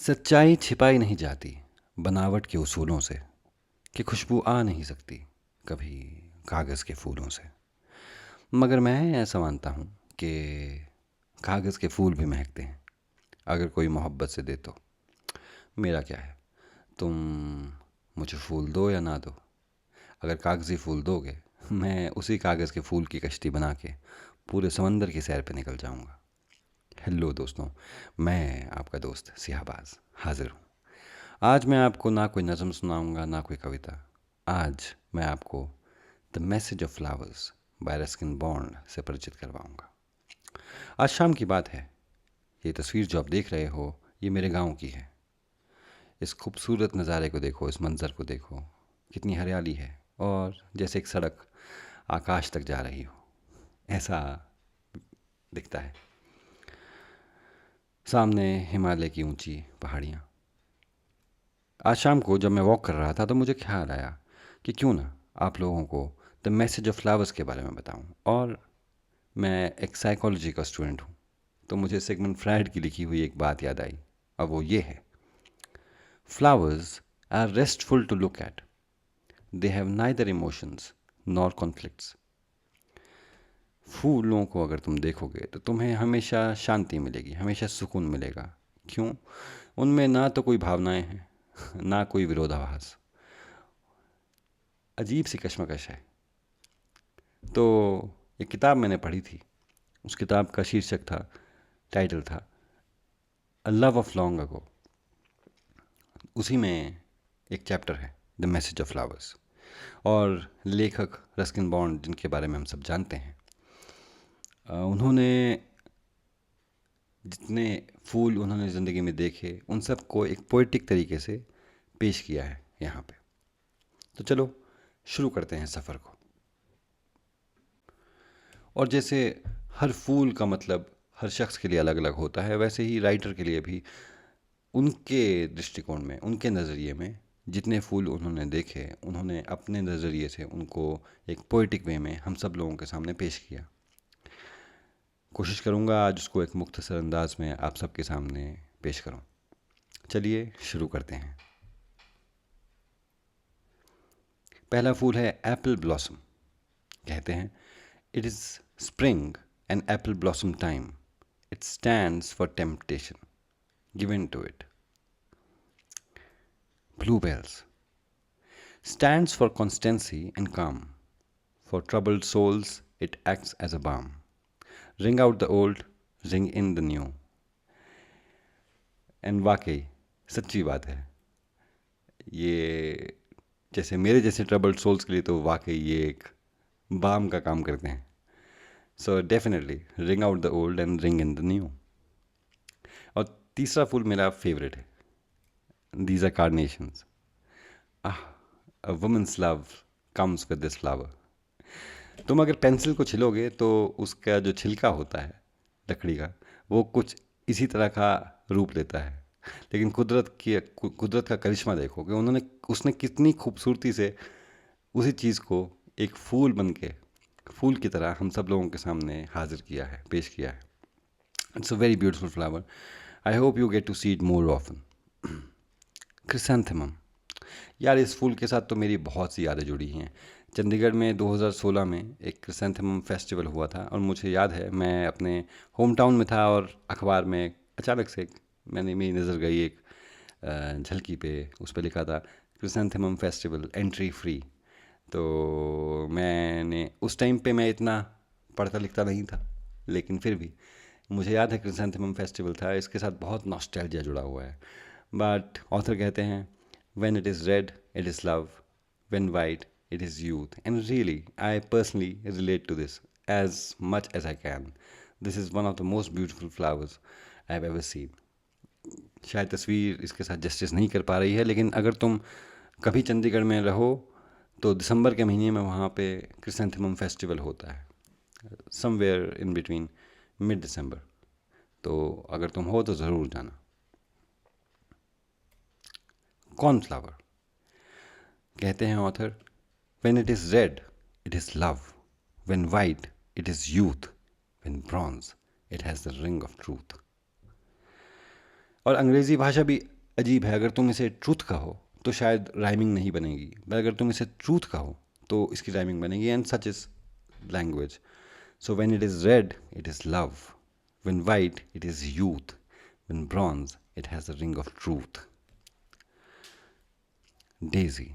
सच्चाई छिपाई नहीं जाती बनावट के उसूलों से कि खुशबू आ नहीं सकती कभी कागज़ के फूलों से। मगर मैं ऐसा मानता हूँ कि कागज़ के फूल भी महकते हैं अगर कोई मोहब्बत से दे तो। मेरा क्या है, तुम मुझे फूल दो या ना दो, अगर कागज़ी फूल दोगे मैं उसी कागज़ के फूल की कश्ती बना के पूरे समंदर की सैर पे निकल जाऊँगा। हेलो दोस्तों, मैं आपका दोस्त सियाहबाज हाजिर हूँ। आज मैं आपको ना कोई नज़म सुनाऊंगा ना कोई कविता। आज मैं आपको the message of flowers bye Ruskin bond से परिचित करवाऊंगा। आज शाम की बात है। ये तस्वीर जो आप देख रहे हो ये मेरे गांव की है। इस खूबसूरत नज़ारे को देखो, इस मंज़र को देखो, कितनी हरियाली है और जैसे एक सड़क आकाश तक जा रही हो ऐसा दिखता है। सामने हिमालय की ऊंची पहाड़ियाँ। आज शाम को जब मैं वॉक कर रहा था तो मुझे ख्याल आया कि क्यों ना आप लोगों को द मैसेज ऑफ फ्लावर्स के बारे में बताऊं। और मैं एक साइकोलॉजी का स्टूडेंट हूं, तो मुझे सिगमंड फ्रायड की लिखी हुई एक बात याद आई। अब वो ये है, flowers are restful to look at, they have neither emotions nor conflicts. फूलों को अगर तुम देखोगे तो तुम्हें हमेशा शांति मिलेगी, हमेशा सुकून मिलेगा। क्यों? उनमें ना तो कोई भावनाएं हैं ना कोई विरोधाभास। अजीब सी कश्मकश है। तो एक किताब मैंने पढ़ी थी, उस किताब का शीर्षक था, टाइटल था a love of long ago. उसी में एक चैप्टर है द मैसेज ऑफ फ्लावर्स। और लेखक रस्किन बॉन्ड, जिनके बारे में हम सब जानते हैं, उन्होंने जितने फूल उन्होंने ज़िंदगी में देखे उन सब को एक पोइटिक तरीके से पेश किया है यहाँ पे। तो चलो शुरू करते हैं सफ़र को। और जैसे हर फूल का मतलब हर शख्स के लिए अलग अलग होता है, वैसे ही राइटर के लिए भी उनके दृष्टिकोण में, उनके नज़रिए में जितने फूल उन्होंने देखे, उन्होंने अपने नज़रिए से उनको एक पोइटिक वे में हम सब लोगों के सामने पेश किया। कोशिश करूँगा आज उसको एक मुख्तसर अंदाज में आप सबके सामने पेश करूँ। चलिए शुरू करते हैं। पहला फूल है एप्पल ब्लॉसम। कहते हैं, it is spring and Apple blossom time, it stands for temptation given to it. Bluebells stands for constancy and calm. For troubled souls, it acts as a balm. Ring out the old, ring in the new. And वाकई सच्ची बात है ये। जैसे मेरे जैसे troubled souls के लिए तो वाकई ये एक बाम का काम करते हैं। So definitely ring out the old and ring in the new. और तीसरा फूल मेरा फेवरेट है, these are carnations. A woman's love comes with this flower. तुम अगर पेंसिल को छिलोगे तो उसका जो छिलका होता है लकड़ी का, वो कुछ इसी तरह का रूप लेता है। लेकिन कुदरत का करिश्मा देखो कि उसने कितनी खूबसूरती से उसी चीज़ को एक फूल बन के, फूल की तरह हम सब लोगों के सामने हाजिर किया है, पेश किया है। It's a very beautiful flower. I hope you get to see it more often. Chrysanthemum, यार इस फूल के साथ तो मेरी बहुत सी यादें जुड़ी हैं। चंडीगढ़ में 2016 में एक क्रिसैंथेमम फेस्टिवल हुआ था और मुझे याद है मैं अपने होम टाउन में था और अखबार में अचानक से मेरी नज़र गई एक झलकी पे, उस पर लिखा था क्रिसैंथेमम फेस्टिवल एंट्री फ्री। तो मैंने उस टाइम पे मैं इतना पढ़ता लिखता नहीं था, लेकिन फिर भी मुझे याद है क्रिसैंथेमम फेस्टिवल था। इसके साथ बहुत नॉस्टैल्जिया जुड़ा हुआ है। बट ऑथर कहते हैं, when it is red, it is love. When white, it is youth. And really, I personally relate to this as much as I can. This is one of the most beautiful flowers I have ever seen. शायद तस्वीर इसके साथ justice नहीं कर पा रही है, लेकिन अगर तुम कभी चंडीगढ़ में रहो तो दिसंबर के महीने में वहाँ पे क्रिसैंथेमम फेस्टिवल होता है, समवेयर इन बिटवीन मिड दिसंबर। तो अगर तुम हो तो ज़रूर जाना। कॉर्नफ्लावर, कहते हैं author, when it is red, it is love. When white, it is youth. When bronze, it has the ring of truth. और अंग्रेज़ी भाषा भी अजीब है, अगर तुम इसे ट्रूथ कहो तो शायद राइमिंग नहीं बनेगी, पर अगर तुम इसे ट्रूथ कहो तो इसकी राइमिंग बनेगी। And such is language. So when it is read it is love, when white it is youth, when bronze it has a ring of truth. Daisy,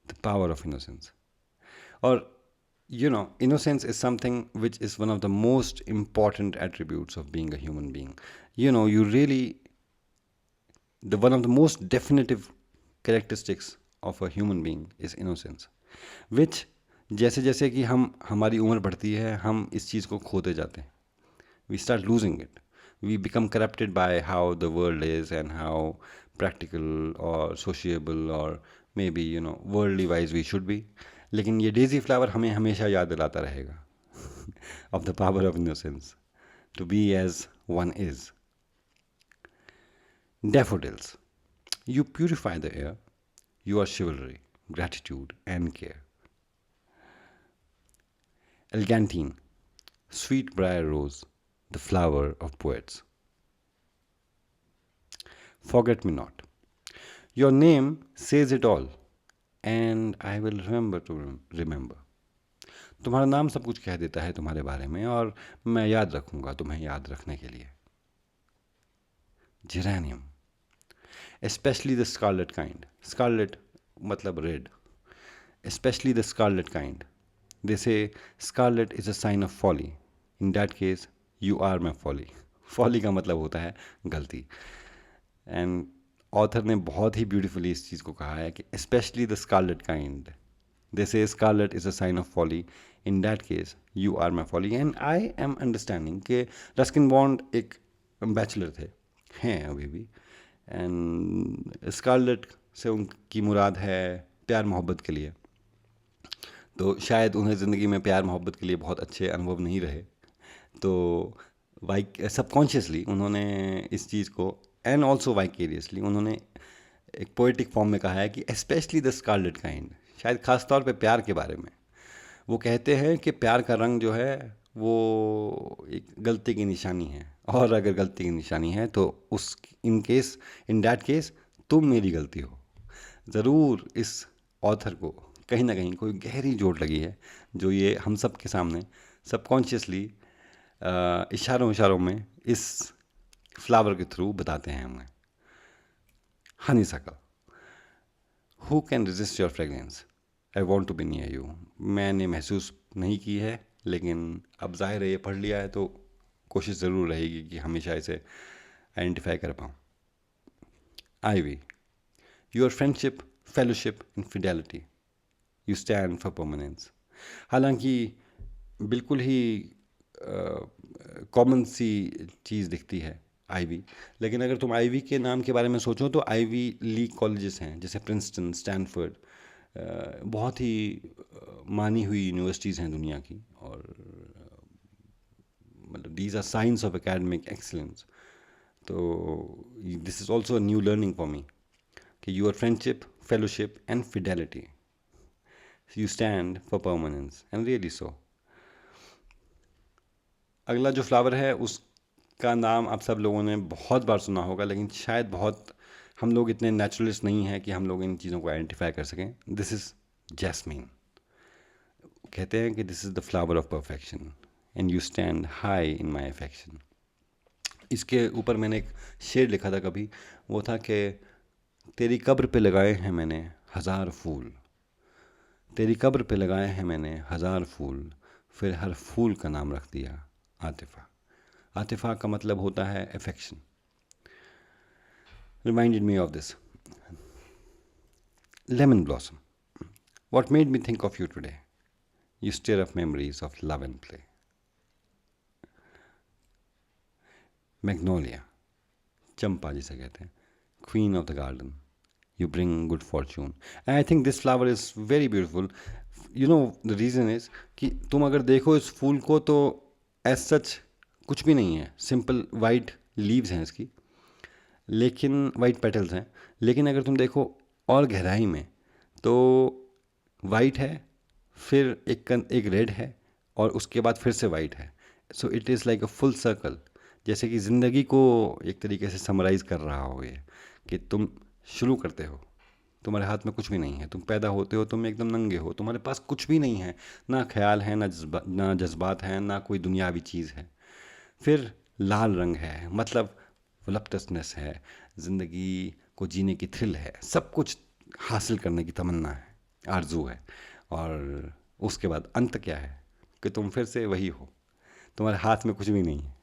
the power of innocence. और innocence is something which is one of the most important attributes of being a human being. You really, the one of the most definitive characteristics of a human being is innocence, which जैसे जैसे कि हमारी उम्र बढ़ती है हम इस चीज़ को खोते जाते हैं. We start losing it. We become corrupted by how the world is and how practical or sociable or maybe worldly wise we should be. लेकिन ये डेजी फ्लावर हमें हमेशा याद दिलाता रहेगा of the power of innocence, to be as one is. Daffodils, you purify the air, you are chivalry, gratitude and care. Eglantine, sweet briar rose, the flower of poets. Forget me not, your name says it all and I will remember to remember. तुम्हारा नाम सब कुछ कह देता है तुम्हारे बारे में और मैं याद रखूंगा तुम्हें याद रखने के लिए. Geranium, especially the scarlet kind. Scarlet मतलब red. Especially the scarlet kind. They say scarlet is a sign of folly. In that case, you are my folly. Folly का मतलब होता है गलती. And ऑथर ने बहुत ही ब्यूटीफुली इस चीज़ को कहा है कि especially the scarlet kind. They say scarlet is a sign of folly. In that case, you are my folly. And I am understanding कि रस्किन बॉन्ड एक बैचलर थे, हैं अभी भी. एंड स्कारलेट से उनकी मुराद है प्यार मोहब्बत के लिए. तो शायद उन्हें ज़िंदगी में प्यार मोहब्बत के लिए बहुत अच्छे अनुभव नहीं रहे, तो सबकॉन्शियसली उन्होंने इस चीज़ को एंड ऑल्सो वाइकेरियसली उन्होंने एक पोएटिक फॉर्म में कहा है कि स्पेशली द स्कारलेट काइंड. शायद ख़ास तौर पे प्यार के बारे में वो कहते हैं कि प्यार का रंग जो है वो एक गलती की निशानी है, और अगर गलती की निशानी है तो उस इन दैट केस तुम मेरी गलती हो. ज़रूर इस ऑथर को कहीं ना कहीं कोई गहरी चोट लगी है जो ये हम सब के सामने सबकॉन्शियसली इशारों में इस फ्लावर के थ्रू बताते हैं हमें. Honeysuckle, who can resist your fragrance, I want to be near you. मैंने महसूस नहीं की है लेकिन अब जाहिर है ये पढ़ लिया है तो कोशिश ज़रूर रहेगी कि हमेशा इसे आइडेंटिफाई कर पाऊँ. Ivy, your friendship, fellowship and fidelity, you stand for permanence. हालांकि बिल्कुल ही कॉमन सी चीज़ दिखती है आईवी, लेकिन अगर तुम आईवी के नाम के बारे में सोचो तो आईवी लीग कॉलेजेस हैं जैसे प्रिंसटन, स्टैनफोर्ड, बहुत ही मानी हुई यूनिवर्सिटीज़ हैं दुनिया की, और मतलब these are science of academic excellence. तो this is also a new learning for me कि your friendship, fellowship and fidelity, you stand for permanence and really so. अगला जो फ्लावर है उसका नाम आप सब लोगों ने बहुत बार सुना होगा, लेकिन शायद बहुत हम लोग इतने नेचुरलिस्ट नहीं हैं कि हम लोग इन चीज़ों को आइडेंटिफाई कर सकें. This is jasmine. कहते हैं कि this is the flower of perfection and you stand high in my affection. इसके ऊपर मैंने एक शेर लिखा था कभी, वो था कि तेरी कब्र पे लगाए हैं मैंने हज़ार फूल, तेरी कब्र पे लगाए हैं मैंने हज़ार फूल, फिर हर फूल का नाम रख दिया आतिफ़ा. आतिफ़ा का मतलब होता है affection. Reminded me of this. Lemon blossom, what made me think of you today? You stir up memories of love and play. Magnolia, चंपा जिसे कहते हैं, queen of the garden, you bring good fortune. And I think this flower is very beautiful. You know the reason is कि तुम अगर देखो इस फूल को तो as such कुछ भी नहीं है, सिंपल वाइट लीव्स हैं इसकी, लेकिन वाइट पेटल्स हैं, लेकिन अगर तुम देखो और गहराई में तो वाइट है, फिर एक रेड है और उसके बाद फिर से वाइट है. So it is like a full circle, जैसे कि ज़िंदगी को एक तरीके से समराइज़ कर रहा हो ये, कि तुम शुरू करते हो, तुम्हारे हाथ में कुछ भी नहीं है, तुम पैदा होते हो, तुम एकदम नंगे हो, तुम्हारे पास कुछ भी नहीं है, ना ख्याल है, ना जज्बात हैं, ना कोई दुनियावी चीज़ है। फिर लाल रंग है, मतलब वलप्टसनेस है, ज़िंदगी को जीने की थ्रिल है, सब कुछ हासिल करने की तमन्ना है, आरजू है। और उसके बाद अंत क्या है कि तुम फिर से वही हो, तुम्हारे हाथ में कुछ भी नहीं है,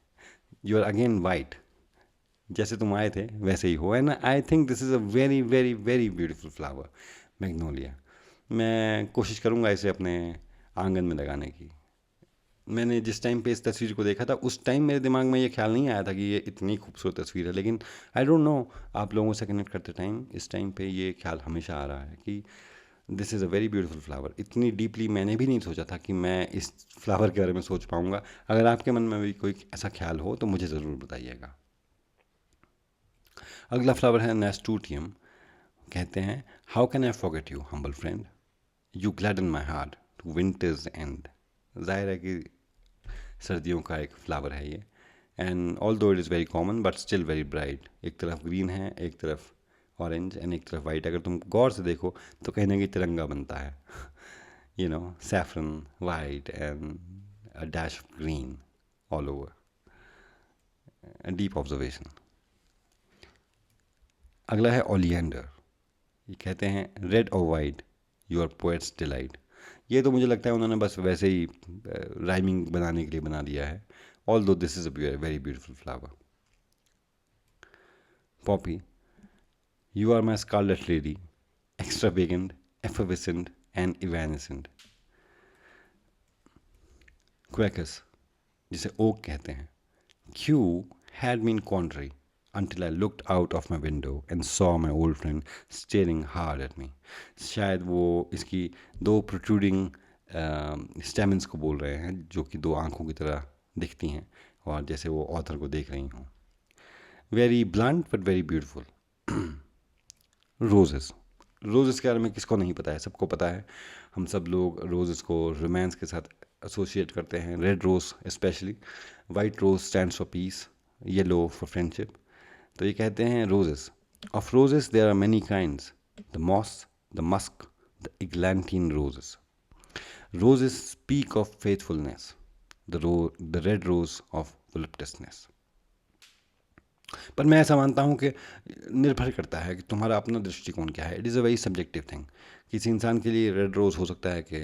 यू आर अगेन वाइट, जैसे तुम आए थे वैसे ही हो। And I think this is a very very very beautiful flower, Magnolia. मैं कोशिश करूँगा इसे अपने आंगन में लगाने की। मैंने जिस टाइम पे इस तस्वीर को देखा था, उस टाइम मेरे दिमाग में ये ख्याल नहीं आया था कि ये इतनी खूबसूरत तस्वीर है, लेकिन आई डोंट नो, आप लोगों से कनेक्ट करते टाइम इस टाइम पे ये ख्याल हमेशा आ रहा है कि this is a very beautiful flower. इतनी डीपली मैंने भी नहीं सोचा था कि मैं इस फ्लावर के बारे में सोच पाऊँगा। अगर आपके मन में भी कोई ऐसा ख्याल हो तो मुझे ज़रूर बताइएगा। अगला फ्लावर है नेस्टूटियम। कहते हैं, how can I forget you humble friend, you gladden my heart to winter's end. जाहिर है कि सर्दियों का एक फ्लावर है ये। And although it is very common but still very bright. एक तरफ ग्रीन है, एक तरफ ऑरेंज एंड एक तरफ वाइट। अगर तुम गौर से देखो तो कहीं ना कहीं तिरंगा बनता है, you know, saffron white and a dash of green all over. Deep observation. अगला है ओलियंडर। ये कहते हैं, रेड और वाइट योर पोएट्स डिलाइट। ये तो मुझे लगता है उन्होंने बस वैसे ही राइमिंग बनाने के लिए बना दिया है, although this is a very beautiful flower. Poppy, you are my scarlet lady, extravagant, effervescent, and evanescent. Quercus, जिसे ओक कहते हैं, Q had me in quandary until I looked out of my window and saw my old friend staring hard at me. शायद वो इसकी दो protruding stamens को बोल रहे हैं, जो कि दो आंखों की तरह दिखती हैं और जैसे वो ऑथर को देख रही हों। Very blunt but very beautiful. Roses. Roses के बारे में किसको नहीं पता है, सबको पता है। हम सब लोग रोजेस को रोमांस के साथ एसोसिएट करते हैं, red rose specially. White rose stands for peace, yellow for friendship. तो ये कहते हैं, roses of roses there are many kinds, the moss, the musk, the eglantine roses. Roses speak of faithfulness, the red rose of voluptuousness. पर मैं ऐसा मानता हूँ कि निर्भर करता है कि तुम्हारा अपना दृष्टिकोण क्या है। It is a very subjective thing. किसी इंसान के लिए रेड रोज़ हो सकता है कि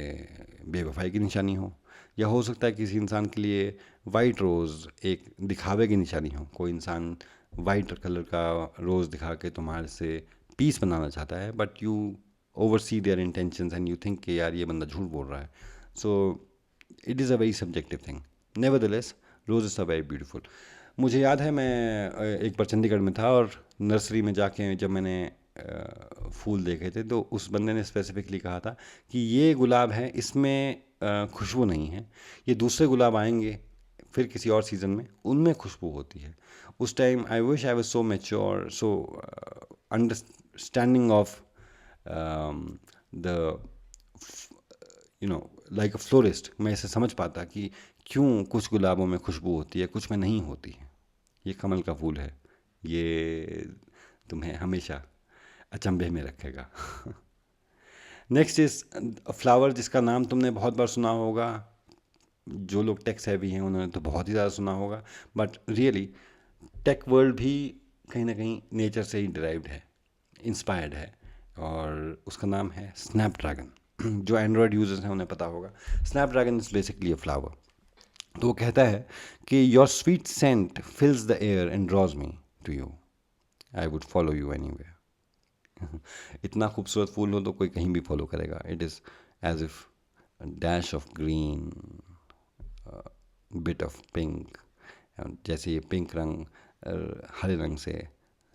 बेवफाई की निशानी हो, या हो सकता है किसी इंसान के लिए वाइट रोज़ एक दिखावे की निशानी हो। कोई इंसान वाइट कलर का रोज़ दिखा के तुम्हारे से पीस बनाना चाहता है, but you oversee their intentions and you think कि यार ये बंदा झूठ बोल रहा है। So it is a very subjective thing. Nevertheless roses are very beautiful. मुझे याद है, मैं एक बार चंडीगढ़ में था और नर्सरी में जाके जब मैंने फूल देखे थे तो उस बंदे ने स्पेसिफिकली कहा था कि ये गुलाब है, इसमें खुशबू नहीं है, ये दूसरे गुलाब आएंगे फिर किसी और सीज़न में, उनमें खुशबू होती है। उस time I wish I was so mature, so understanding of the, you know, like a florist. मैं इसे समझ पाता कि क्यों कुछ गुलाबों में खुशबू होती है, कुछ में नहीं होती है। ये कमल का फूल है, ये तुम्हें हमेशा अचंभे में रखेगा। नेक्स्ट इज फ्लावर जिसका नाम तुमने बहुत बार सुना होगा। जो लोग टेक हैवी हैं उन्होंने तो बहुत ही ज़्यादा सुना होगा, बट रियली टेक वर्ल्ड भी कहीं ना कहीं नेचर से ही डिराइव्ड है, इंस्पायर्ड है, और उसका नाम है स्नैपड्रैगन। जो एंड्रॉयड यूजर्स हैं उन्हें पता होगा। Snapdragon is basically a flower. तो वो कहता है कि your sweet scent fills the air and draws me to you, I would follow you anywhere. इतना खूबसूरत फूल हो तो कोई कहीं भी फॉलो करेगा। It is as if dash of green, bit of pink, जैसे ये पिंक रंग हरे रंग से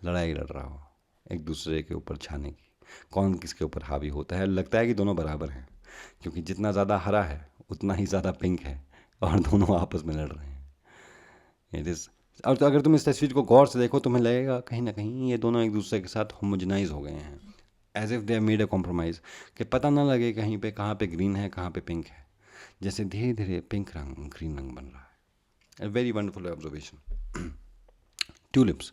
लड़ाई लड़ रहा हो एक दूसरे के ऊपर छाने की, कौन किसके ऊपर हावी होता है। लगता है कि दोनों बराबर हैं, क्योंकि जितना ज़्यादा हरा है उतना ही ज़्यादा पिंक है और दोनों आपस में लड़ रहे हैं। इट इज़, और तो अगर तुम इस तस्वीर को गौर से देखो तुम्हें लगेगा कहीं ना कहीं ये दोनों एक दूसरे के साथ होमोजेनाइज हो गए हैं, as if they have made a compromise, कि पता ना लगे कहीं पे कहाँ पे ग्रीन है कहाँ पे पिंक है। जैसे धीरे धीरे पिंक रंग ग्रीन रंग बन रहा है। A very wonderful observation. Tulips,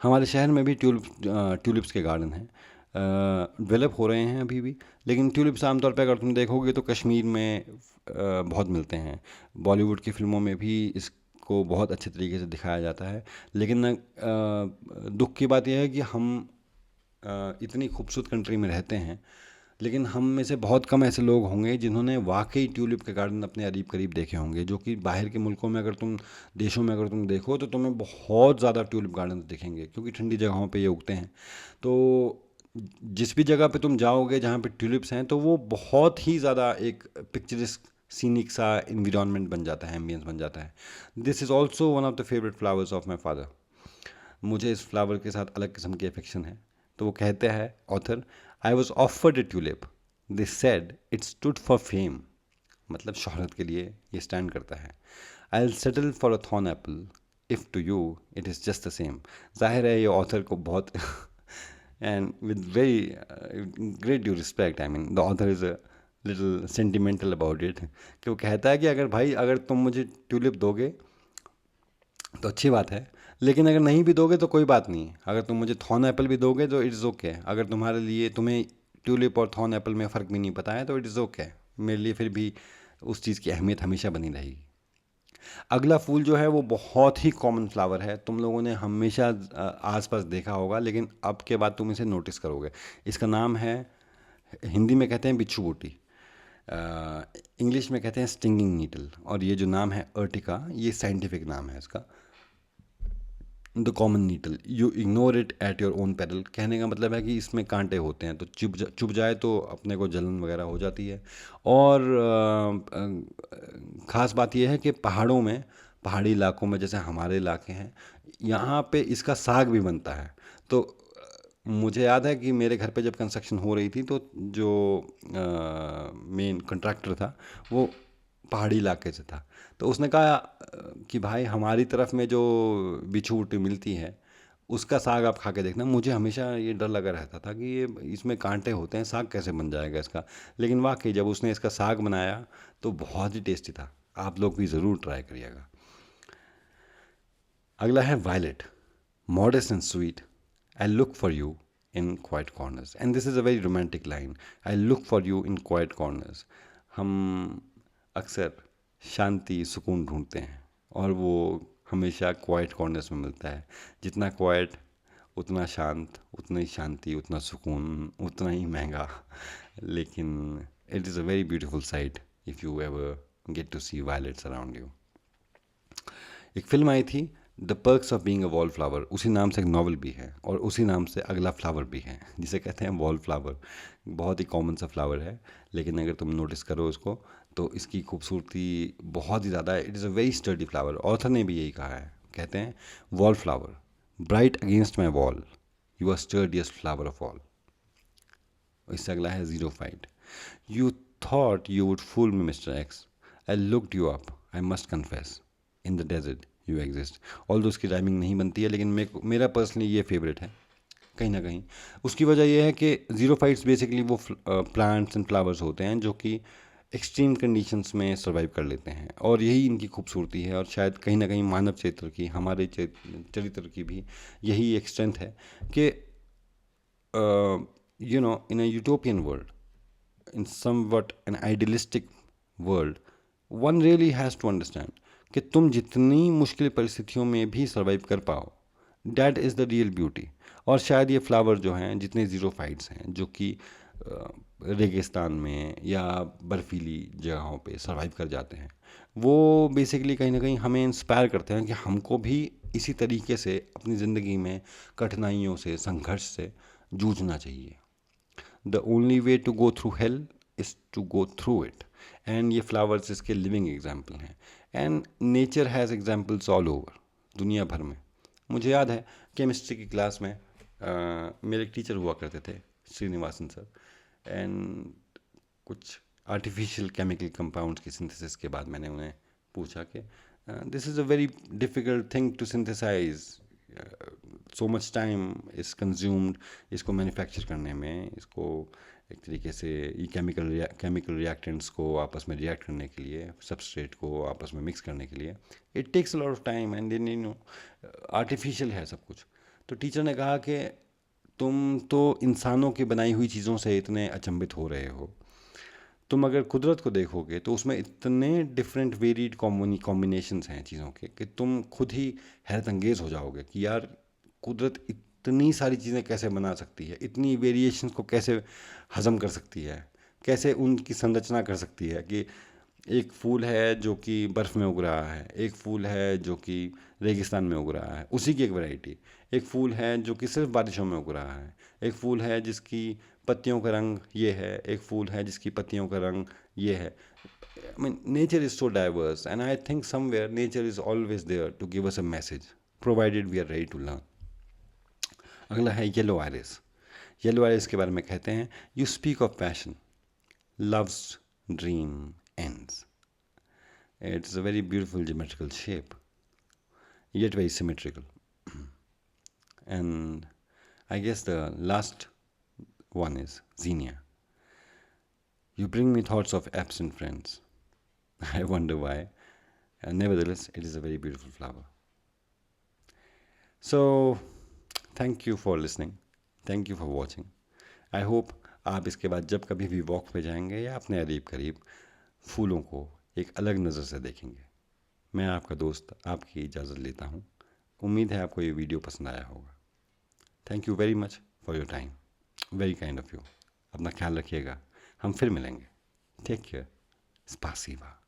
हमारे शहर में भी ट्यूलिप्स के गार्डन हैं, डेवलप हो रहे हैं अभी भी। लेकिन ट्यूलिप्स आमतौर पे अगर तुम देखोगे तो कश्मीर में बहुत मिलते हैं। बॉलीवुड की फिल्मों में भी इसको बहुत अच्छे तरीके से दिखाया जाता है। लेकिन दुख की बात यह है कि हम इतनी खूबसूरत कंट्री में रहते हैं, लेकिन हम में से बहुत कम ऐसे लोग होंगे जिन्होंने वाकई ट्यूलिप के गार्डन अपने अरीब करीब देखे होंगे। जो कि बाहर के मुल्कों में अगर तुम, देशों में अगर तुम देखो तो तुम्हें बहुत ज़्यादा ट्यूलिप गार्डन दिखेंगे, क्योंकि ठंडी जगहों पे ये उगते हैं। तो जिस भी जगह पे तुम जाओगे जहाँ पे ट्यूलिप्स हैं, तो वो बहुत ही ज़्यादा एक पिक्चरिस्क सीनिक सा इन्वायरमेंट बन जाता है, एम्बियंस बन जाता है। This is also one of the favourite flowers of my father. मुझे इस फ्लावर के साथ अलग किस्म की अफेक्शन है। तो वो कहते हैं author, I was offered A tulip, they said it stood for fame, मतलब शोहरत के लिए ये स्टैंड करता है। I will settle for a thorn Apple if two you it is just the same. जाहिर है ये ऑथर को बहुत and with very great due respect, I mean the author is a little sentimental about it, कि वो कहता है कि अगर भाई अगर तुम मुझे ट्यूलिप दोगे तो अच्छी बात है, लेकिन अगर नहीं भी दोगे तो कोई बात नहीं। अगर तुम मुझे थॉर्न एप्पल भी दोगे तो इट्स ओके। अगर तुम्हारे लिए, तुम्हें ट्यूलिप और थॉर्न एप्पल में फ़र्क भी नहीं पता है तो इट्स ओके। मेरे लिए फिर भी उस चीज़ की अहमियत हमेशा बनी रहेगी। अगला फूल जो है वो बहुत ही कॉमन फ्लावर है, तुम लोगों ने हमेशा आसपास देखा होगा, लेकिन अब के बाद तुम इसे नोटिस करोगे। इसका नाम है, हिंदी में कहते हैं बिच्छू बूटी, इंग्लिश में कहते हैं स्टिंगिंग नीडल, और ये जो नाम है अर्टिका, ये साइंटिफिक नाम है इसका। The common needle, you ignore it at your own pedal. कहने का मतलब है कि इसमें कांटे होते हैं, तो चुभ जाए तो अपने को जलन वगैरह हो जाती है। और ख़ास बात यह है कि पहाड़ों में, पहाड़ी इलाकों में जैसे हमारे इलाके हैं, यहाँ पे इसका साग भी बनता है। तो मुझे याद है कि मेरे घर पे जब कंस्ट्रक्शन हो रही थी तो जो मेन कॉन्ट्रैक्टर था वो पहाड़ी इलाके से था। तो उसने कहा कि भाई हमारी तरफ में जो बिच्छू ऊँटी मिलती है उसका साग आप खा के देखना। मुझे हमेशा ये डर लगा रहता था कि ये इसमें कांटे होते हैं, साग कैसे बन जाएगा इसका। लेकिन वाकई जब उसने इसका साग बनाया तो बहुत ही टेस्टी था। आप लोग भी ज़रूर ट्राई करिएगा। अगला है violet, modest and sweet, I look for you in quiet corners, and this is a very romantic line, I look for you in quiet corners. हम अक्सर शांति सुकून ढूंढते हैं और वो हमेशा क्वाइट कॉर्नर्स में मिलता है। जितना क्वाइट उतना शांत, उतना ही शांति, उतना सुकून, उतना ही महंगा। लेकिन it is a very beautiful sight if you ever get to see violets around you. एक फिल्म आई थी the perks of being a wallflower, उसी नाम से एक नावल भी है और उसी नाम से अगला फ्लावर भी है जिसे कहते हैं वॉल फ्लावर। बहुत ही कॉमन सा फ्लावर है, लेकिन अगर तुम नोटिस करो उसको तो इसकी खूबसूरती बहुत ही ज़्यादा है। It is a very sturdy flower, author ने भी यही कहा है। कहते हैं wallflower, bright against my wall, you are sturdiest flower of all. इससे अगला है xerophyte, you thought you would fool me mister X, I looked you up, I must confess, in the desert you exist. Although उसकी rhyming नहीं बनती है, लेकिन मेरा personally ये फेवरेट है कहीं ना कहीं। उसकी वजह यह है कि ज़ीरो फाइट्स बेसिकली वो प्लांट्स एंड फ्लावर्स होते हैं जो कि एक्सट्रीम कंडीशंस में सर्वाइव कर लेते हैं, और यही इनकी खूबसूरती है। और शायद कहीं ना कहीं मानव चरित्र की, हमारे चरित्र की भी यही एक स्ट्रेंथ है कि you know, in a utopian world, in somewhat an idealistic world, one really has to understand कि तुम जितनी मुश्किल परिस्थितियों में भी सर्वाइव कर पाओ, that is the real beauty. और शायद ये फ्लावर जो हैं, जितने ज़ीरो फाइट्स हैं जो कि रेगिस्तान में या बर्फीली जगहों पे सर्वाइव कर जाते हैं, वो बेसिकली कहीं ना कहीं हमें इंस्पायर करते हैं कि हमको भी इसी तरीके से अपनी ज़िंदगी में कठिनाइयों से, संघर्ष से जूझना चाहिए। The only way to go through hell is to go through it. And ये फ्लावर्स इसके लिविंग एग्जाम्पल हैं। And nature has examples all over, दुनिया भर में। मुझे याद है केमिस्ट्री की क्लास में मेरे एक टीचर हुआ करते थे, श्रीनिवासन सर। एंड कुछ आर्टिफिशियल केमिकल कंपाउंड्स की सिंथेसिस के बाद मैंने उन्हें पूछा कि this is a very difficult thing to synthesise, so much time is consumed इसको मैन्युफैक्चर करने में, इसको एक तरीके से ये केमिकल रिएक्टेंट्स को आपस में रिएक्ट करने के लिए, सबस्ट्रेट को आपस में मिक्स करने के लिए it takes a lot of time and then artificial है सब कुछ। तो टीचर ने कहा कि तुम तो इंसानों की बनाई हुई चीज़ों से इतने अचंभित हो रहे हो, तुम अगर कुदरत को देखोगे तो उसमें इतने डिफरेंट वेरिड कॉम्बिनेशंस हैं चीज़ों के कि तुम खुद ही हैरत अंगेज़ हो जाओगे कि यार कुदरत इतनी सारी चीज़ें कैसे बना सकती है, इतनी वेरिएशंस को कैसे हज़म कर सकती है, कैसे उनकी संरचना कर सकती है कि एक फूल है जो कि बर्फ़ में उग रहा है, एक फूल है जो कि रेगिस्तान में उग रहा है, उसी की एक वैरायटी। एक फूल है जो कि सिर्फ बारिशों में उग रहा है, एक फूल है जिसकी पत्तियों का रंग ये है, एक फूल है जिसकी पत्तियों का रंग ये है। I mean, nature is so diverse, and I think somewhere nature is always there to give us a message, provided we are ready to learn. अगला है येलो आइरिस। येलो आइरिस के बारे में कहते हैं, you speak of passion, loves dream ends. It's a very beautiful geometrical shape, yet very symmetrical. And I guess the last one is zinnia. You bring me thoughts of absent friends. I wonder why. And nevertheless, it is a very beautiful flower. So, thank you for listening. Thank you for watching. I hope आप इसके बाद जब कभी भी walk पे जाएंगे या अपने अरीब करीब फूलों को एक अलग नज़र से देखेंगे। मैं आपका दोस्त आपकी इजाज़त लेता हूँ। उम्मीद है आपको ये वीडियो पसंद आया होगा। Thank you very much for your time, very kind of you. अपना ख्याल रखिएगा, हम फिर मिलेंगे। Take care, स्पासिवा।